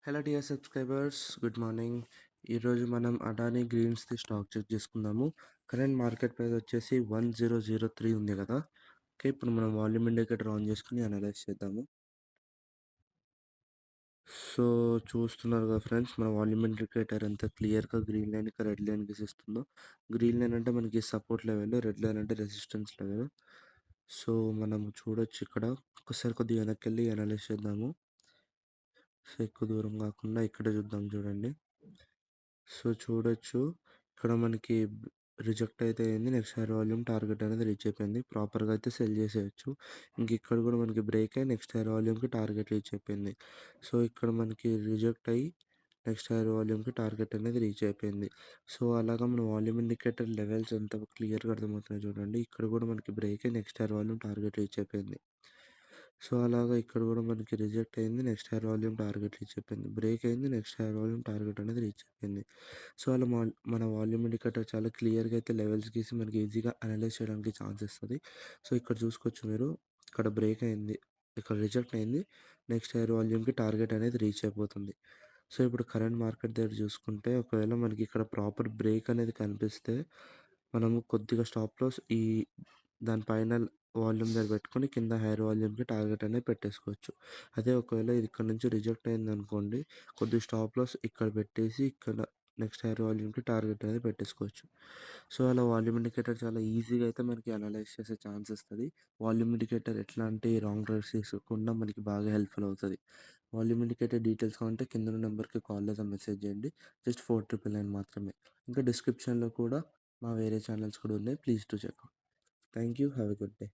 Hello dear subscribers, good morning. ఈరోజు మనం Adani గ్రీన్స్ది stock check చేసుకుందాము. కరెంట్ మార్కెట్ ప్రైస్ వచ్చేసి 1003 ఉంది కదా. ఓకే, ఇప్పుడు మనం వాల్యూమ్ ఇండికేటర్ ఆన్ చేసుకుని అనలైజ్ చేద్దాము. సో చూస్తున్నారు కదా ఫ్రెండ్స్, మన వాల్యూమ్ ఇండికేటర్ ఎంత క్లియర్గా గ్రీన్ లైన్కి రెడ్ లైన్ గీసిస్తుందో. గ్రీన్ లైన్ అంటే మనకి సపోర్ట్ లెవెల్, రెడ్ లైన్ అంటే రెసిస్టెన్స్ లెవెల్. సో మనం చూడొచ్చు ఇక్కడ. ఒకసారి కొద్దిగా వెనక్కి వెళ్ళి అనలైజ్ చేద్దాము. సో ఎక్కువ దూరం కాకుండా ఇక్కడ చూద్దాం, చూడండి. సో చూడొచ్చు, ఇక్కడ మనకి రిజెక్ట్ అయితే అయింది. నెక్స్ట్ హైయర్ వాల్యూమ్ టార్గెట్ అనేది రీచ్ అయిపోయింది. ప్రాపర్గా అయితే సెల్ చేసేయచ్చు. ఇంక ఇక్కడ కూడా మనకి బ్రేక్ అయ్యి నెక్స్ట్ హైయర్ వాల్యూమ్కి టార్గెట్ రీచ్ అయిపోయింది. సో ఇక్కడ మనకి రిజెక్ట్ అయ్యి నెక్స్ట్ హైయర్ వాల్యూమ్కి టార్గెట్ అనేది రీచ్ అయిపోయింది. సో అలాగా మన వాల్యూమ్ ఇండికేటర్ లెవెల్స్ ఎంత క్లియర్గా అర్థమవుతున్నాయి చూడండి. ఇక్కడ కూడా మనకి బ్రేక్ అయ్యి next hire volume target reach అయిపోయింది. సో అలాగా ఇక్కడ కూడా మనకి రిజెక్ట్ అయింది, next hire volume target reach అయిపోయింది. బ్రేక్ అయింది, నెక్స్ట్ హైయర్ వాల్యూమ్ టార్గెట్ అనేది రీచ్ అయిపోయింది. సో అలా మన వాల్యూమ్ ఇండికేటర్ చాలా క్లియర్గా అయితే లెవెల్స్ గీసి మనకి ఈజీగా అనలైజ్ చేయడానికి ఛాన్స్ ఇస్తుంది. సో ఇక్కడ చూసుకోవచ్చు మీరు, ఇక్కడ బ్రేక్ అయింది, ఇక్కడ రిజెక్ట్ అయింది, నెక్స్ట్ హైయర్ వాల్యూమ్కి టార్గెట్ అనేది రీచ్ అయిపోతుంది. సో ఇప్పుడు కరెంట్ మార్కెట్ దగ్గర చూసుకుంటే, ఒకవేళ మనకి ఇక్కడ ప్రాపర్ బ్రేక్ అనేది కనిపిస్తే మనము కొద్దిగా స్టాప్ లాస్ దానిపైన వాల్యూమ్ దగ్గర పెట్టుకొని కింద హైయర్ వాల్యూమ్కి టార్గెట్ అనేది పెట్టేసుకోవచ్చు. అదే ఒకవేళ ఇది ఇక్కడ నుంచి రిజెక్ట్ అయింది అనుకోండి, కొద్దిగా స్టాప్ లాస్ ఇక్కడ పెట్టేసి ఇక్కడ నెక్స్ట్ హైయర్ వాల్యూమ్కి టార్గెట్ అనేది పెట్టేసుకోవచ్చు. సో అలా వాల్యూమ్ ఇండికేటర్ చాలా ఈజీగా అయితే మనకి అనలైజ్ చేసే ఛాన్స్ ఇస్తుంది. వాల్యూమ్ ఇండికేటర్ ఎట్లాంటి రాంగ్ డ్రైవ్స్ తీసుకోకుండా మనకి బాగా హెల్ప్ఫుల్ అవుతుంది. వాల్యూమ్ ఇండికేటర్ డీటెయిల్స్ కావాలంటే కింద ఉన్న నెంబర్కి కాల్ లేదా మెసేజ్ చేయండి. జస్ట్ 4999 మాత్రమే. ఇంకా డిస్క్రిప్షన్లో కూడా మా వేరే ఛానల్స్ కూడా ఉన్నాయి, please to check. Thank you, have a good day.